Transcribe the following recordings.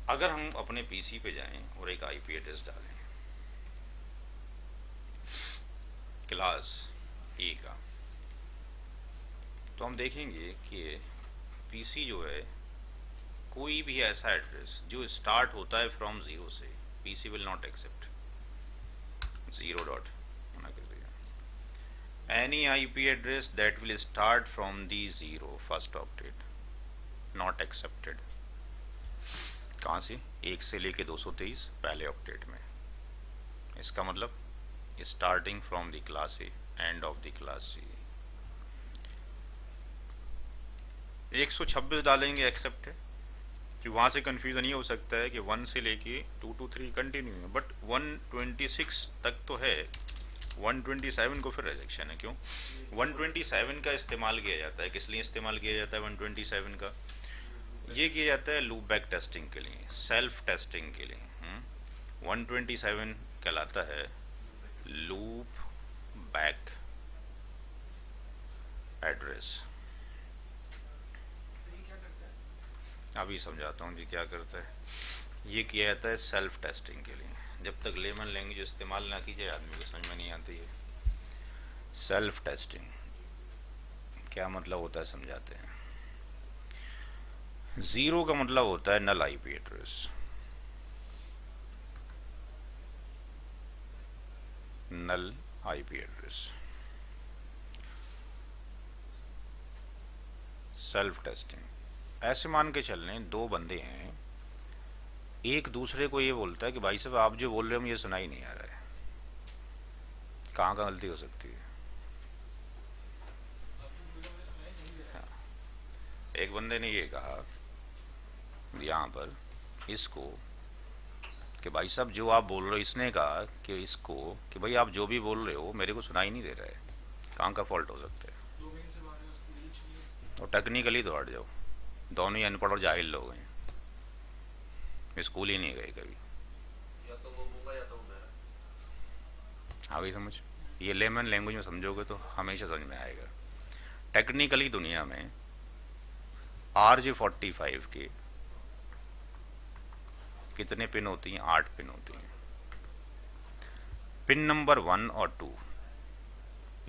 अगर हम अपने पीसी पे जाएं और एक आईपी एड्रेस डालें क्लास ए का, तो हम देखेंगे कि पीसी जो है कोई भी ऐसा एड्रेस जो स्टार्ट होता है फ्रॉम जीरो से, PC will not accept. Zero dot मना कर दिया। Any IP address that will start from the zero first octet not accepted. कहाँ से? एक से लेके 223 पहले ऑक्टेट में। इसका मतलब starting from the class A, end of the class C. 126 डालेंगे एक्सेप्ट है, कि वहां से कंफ्यूजन ये हो सकता है कि 1 से लेके 2 to 3 कंटिन्यू है, बट 126 तक तो है, 127 को फिर रिजेक्शन है। क्यों? 127 का इस्तेमाल किया जाता है, किस लिए इस्तेमाल किया जाता है 127 का? ये किया जाता है लूप बैक टेस्टिंग के लिए, सेल्फ टेस्टिंग के लिए। 127 कहलाता है लूप बैक एड्रेस। अभी समझाता हूँ जी क्या करता है। ये किया जाता है सेल्फ टेस्टिंग के लिए। जब तक लेमन लैंग्वेज इस्तेमाल ना कीजिए आदमी को समझ में नहीं आती है। सेल्फ टेस्टिंग क्या मतलब होता है समझाते हैं। जीरो का मतलब होता है नल आईपी एड्रेस, नल आईपी एड्रेस। सेल्फ टेस्टिंग ऐसे मान के चल रहे हैं, दो बंदे हैं, एक दूसरे को ये बोलता है कि भाई साहब आप जो बोल रहे हो मुझे सुनाई नहीं आ रहा है। कहाँ कहाँ गलती हो सकती है? एक बंदे ने ये कहा यहाँ पर इसको कि भाई साहब जो आप बोल रहे हो, इसने कहा कि इसको कि भाई आप जो भी बोल रहे हो मेरे को सुनाई नहीं दे रहा है। कहाँ का फॉल्ट हो सकता है? और टेक्निकली तो हट जाओ, दोनों ही अनपढ़ और जाहिल लोग हैं, स्कूल ही नहीं गए कभी। आ गई समझ? ये लेमन लैंग्वेज में समझोगे तो हमेशा समझ में आएगा। टेक्निकली दुनिया में RJ45 के कितने पिन होती हैं? 8 पिन होती हैं। पिन नंबर 1 और 2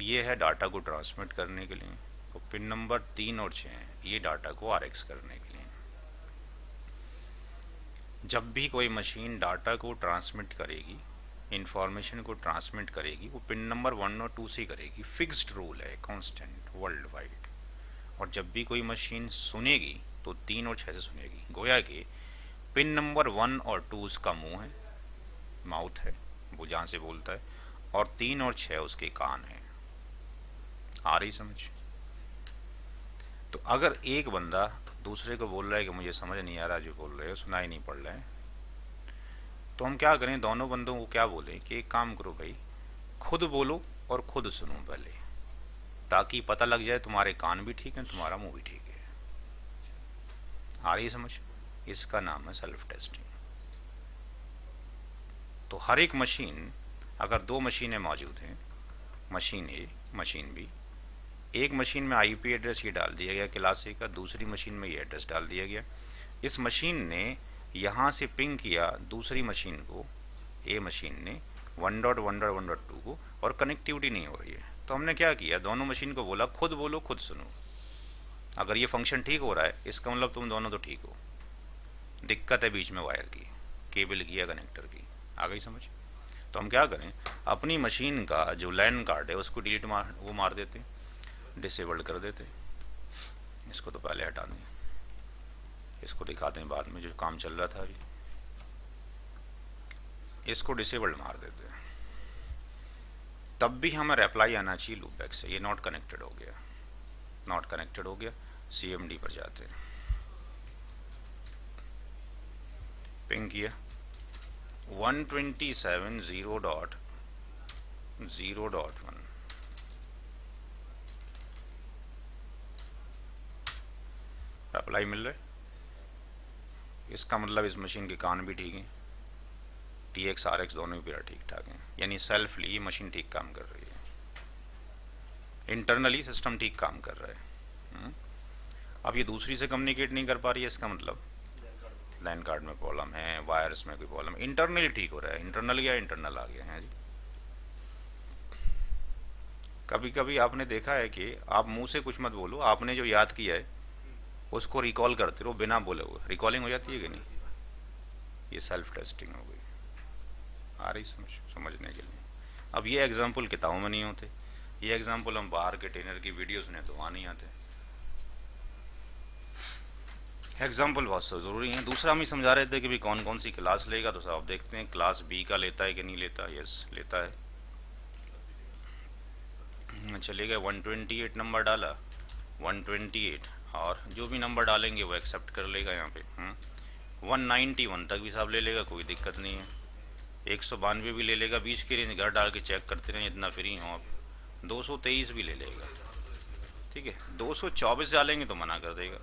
ये है डाटा को ट्रांसमिट करने के लिए, और पिन नंबर 3 और 6 ये डाटा को RX करने के लिए। जब भी कोई मशीन डाटा को ट्रांसमिट करेगी, इंफॉर्मेशन को ट्रांसमिट करेगी, वो पिन नंबर 1 और 2 से करेगी। फिक्स्ड रूल है, कांस्टेंट, वर्ल्ड वाइड। और जब भी कोई मशीन सुनेगी तो 3 और 6 से सुनेगी। गोया कि पिन नंबर 1 और 2 उसका मुंह है, माउथ है, वो जहां से बोलता है, और 3 और 6 उसके कान है। आ रही समझ? तो अगर एक बंदा दूसरे को बोल रहा है कि मुझे समझ नहीं आ रहा जो बोल रहे हो, सुनाई नहीं पड़ रहा है, तो हम क्या करें? दोनों बंदों को क्या बोले कि एक काम करो भाई, खुद बोलो और खुद सुनो पहले, ताकि पता लग जाए तुम्हारे कान भी ठीक है, तुम्हारा मुंह भी ठीक है। आ रही समझ? इसका नाम है सेल्फ टेस्टिंग। तो हर एक मशीन, अगर दो मशीनें मौजूद हैं, मशीन ए मशीन बी, एक मशीन में आईपी एड्रेस ये डाल दिया गया क्लास ए का, दूसरी मशीन में ये एड्रेस डाल दिया गया। इस मशीन ने यहां से पिंग किया दूसरी मशीन को, ए मशीन ने 1.1.1.2 को, और कनेक्टिविटी नहीं हो रही है। तो हमने क्या किया? दोनों मशीन को बोला खुद बोलो खुद सुनो। अगर ये फंक्शन ठीक हो रहा है इसका मतलब तुम दोनों तो ठीक हो। दिक्कत है बीच में वायर की, केबल की या कनेक्टर की। आ गई समझ? तो हम क्या करें? अपनी मशीन का जो लैन कार्ड है उसको डिलीट मार देते, डिसेबल्ड कर देते। इसको तो पहले हटा दें, इसको दिखाते हैं बाद में जो काम चल रहा था अभी। इसको डिसेबल्ड मार देते, तब भी हमें रिप्लाई आना चाहिए लूप बैक से। ये नॉट कनेक्टेड हो गया, नॉट कनेक्टेड हो गया। CMD पर जाते हैं, पिंग किया 127.0.0.1, रिप्लाई मिल रहा है। इसका मतलब इस मशीन के कान भी ठीक हैं, TX RX दोनों भी ठीक ठाक हैं, यानी सेल्फली ये मशीन ठीक काम कर रही है, इंटरनली सिस्टम ठीक काम कर रहा है। अब ये दूसरी से कम्युनिकेट नहीं कर पा रही है, इसका मतलब लैन कार्ड में प्रॉब्लम है, वायर्स में कोई प्रॉब्लम, इंटरनली ठीक हो रहा है, इंटरनल गया इंटरनल आ गया है जी। कभी कभी आपने देखा है कि आप मुंह से कुछ मत बोलो, आपने जो याद किया है उसको रिकॉल करते रहो बिना बोले हुए, रिकॉलिंग हो जाती है कि नहीं? ये सेल्फ टेस्टिंग हो गई। आ रही समझने के लिए। अब ये एग्जाम्पल किताबों में नहीं होते, ये एग्जाम्पल हम बाहर के ट्रेनर की वीडियोस ने तो वहाँ नहीं आते। एग्जाम्पल बहुत ज़रूरी है। दूसरा हम ही समझा रहे थे कि भी कौन कौन सी क्लास लेगा, तो साहब देखते हैं क्लास बी का लेता है कि नहीं लेता। यस लेता है। चलिएगा 128 नंबर डाला, 128 और जो भी नंबर डालेंगे वो एक्सेप्ट कर लेगा यहाँ पे। 191 तक भी साहब ले लेगा, कोई दिक्कत नहीं है। 192 भी ले लेगा, 20 की रेंज घर डाल के चेक करते रहें इतना फ्री हो आप। 223 भी ले लेगा, ठीक है। 224 डालेंगे तो मना कर देगा,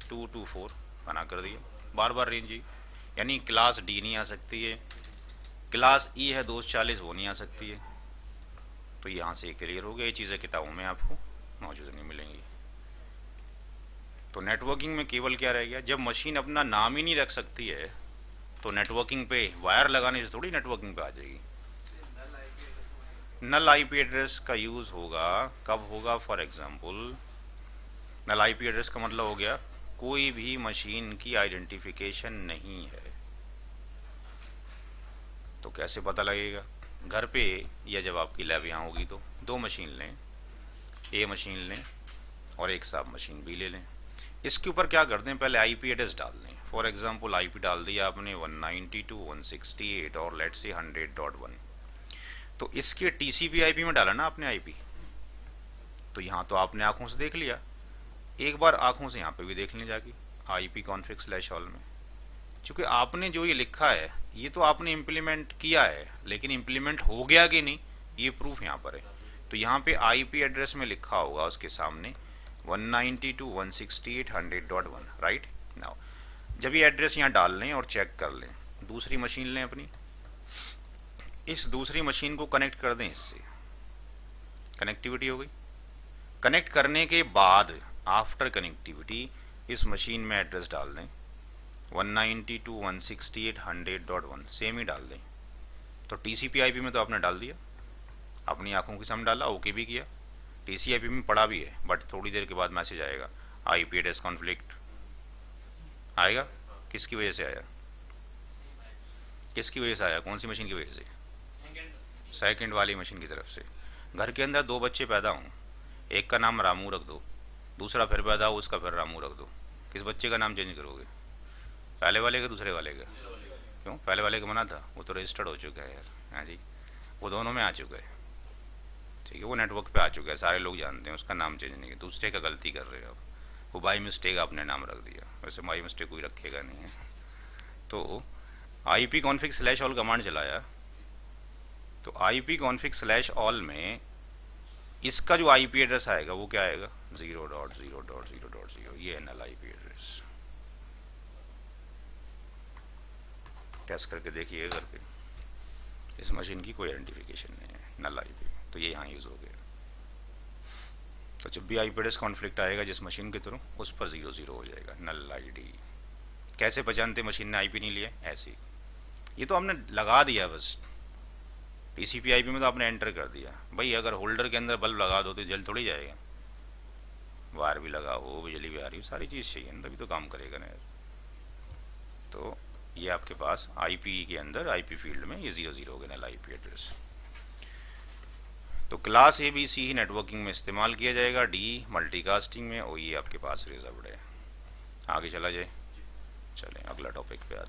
224 मना कर दिया, बार बार रेंज ही। यानी क्लास डी नहीं आ सकती है, क्लास ई है 240 वो नहीं आ सकती है। तो यहाँ से क्लियर हो गया, ये चीज़ें किताबों में आपको मौजूद नहीं मिलेंगी। तो नेटवर्किंग में केवल क्या रह गया, जब मशीन अपना नाम ही नहीं रख सकती है तो नेटवर्किंग पे वायर लगाने से थोड़ी नेटवर्किंग पे आ जाएगी। नल आईपी एड्रेस का यूज होगा, कब होगा? For example null IP address का मतलब हो गया कोई भी मशीन की आइडेंटिफिकेशन नहीं है, तो कैसे पता लगेगा? घर पे या जब आपकी लैब यहाँ होगी तो दो मशीन लें, ए मशीन लें और एक साफ मशीन भी ले लें। इसके ऊपर क्या करते हैं, पहले आईपी एड्रेस डाल दें। फॉर एग्जांपल आईपी डाल दिया आपने 192.168 और लेट्स से 100.1, तो इसके टीसीपी आईपी में डाला ना आपने आईपी, तो यहाँ तो आपने आंखों से देख लिया, एक बार आंखों से यहाँ पे भी देख लें जाके आईपी कॉन्फिग स्लैश ऑल में। क्योंकि आपने जो ये लिखा है ये तो आपने इम्प्लीमेंट किया है, लेकिन इम्प्लीमेंट हो गया कि नहीं ये प्रूफ यहाँ पर है। तो यहाँ पे आईपी एड्रेस में लिखा होगा उसके सामने 192.168.100.1, राइट। नाउ जब ये एड्रेस यहाँ डाल लें और चेक कर लें, दूसरी मशीन लें अपनी, इस दूसरी मशीन को कनेक्ट कर दें इससे, कनेक्टिविटी हो गई। कनेक्ट करने के बाद आफ्टर कनेक्टिविटी इस मशीन में एड्रेस डाल दें 192.168.100.1, सेम ही डाल दें। तो टीसीपी आईपी में तो आपने डाल दिया, अपनी आंखों के सामने डाला, ओके भी किया, टीसीआईपी में पड़ा भी है, बट थोड़ी देर के बाद मैसेज आएगा आईपी एड्रेस कॉन्फ्लिक्ट आएगा। किसकी वजह से आया? किसकी वजह से आया? कौन सी मशीन की वजह से? सेकंड वाली मशीन की तरफ से। घर के अंदर दो बच्चे पैदा हों, एक का नाम रामू रख दो, दूसरा फिर पैदा हो उसका फिर रामू रख दो, किस बच्चे का नाम चेंज करोगे? पहले वाले का दूसरे वाले का? क्यों? पहले वाले का मना था, वो तो रजिस्टर्ड हो चुका है यार। हाँ जी, वो दोनों में आ चुका है, ठीक है, वो नेटवर्क पे आ चुका है, सारे लोग जानते हैं, उसका नाम चेंज नहीं है। दूसरे का गलती कर रहे हो आप, वो बाई मिस्टेक आपने नाम रख दिया, वैसे बाई मिस्टेक कोई रखेगा नहीं है। तो IP config slash all command चलाया, तो आईपी कॉन्फिग स्लैश ऑल में इसका जो आईपी एड्रेस आएगा वो क्या आएगा? 0.0.0.0, ये है नल आईपी एड्रेस। टेस्ट करके देखिए करके, इस मशीन की कोई आइडेंटिफिकेशन नहीं है, नल आईपी, तो ये यहाँ यूज हो गया। तो जब भी आईपी एड्रेस कॉन्फ्लिक्ट आएगा जिस मशीन के थ्रू, उस पर 00 हो जाएगा, नल आईडी। कैसे पहचानते मशीन ने आईपी नहीं लिया? ऐसे ही, ये तो हमने लगा दिया बस, टीसीपी आईपी में तो आपने एंटर कर दिया। भाई अगर होल्डर के अंदर बल्ब लगा दो तो जल थोड़ी जाएगा, वायर भी लगा हो, बिजली भी आ रही हो, सारी चीज़ चाहिए तभी तो काम करेगा ना यार। तो ये आपके पास आईपी के अंदर आईपी फील्ड में ये 00 हो गया नल आईपी एड्रेस। तो क्लास ए बी सी ही नेटवर्किंग में इस्तेमाल किया जाएगा, डी मल्टीकास्टिंग में, और ये आपके पास रिजर्व्ड है। आगे चला जाए, चलें अगला टॉपिक पे आते हैं।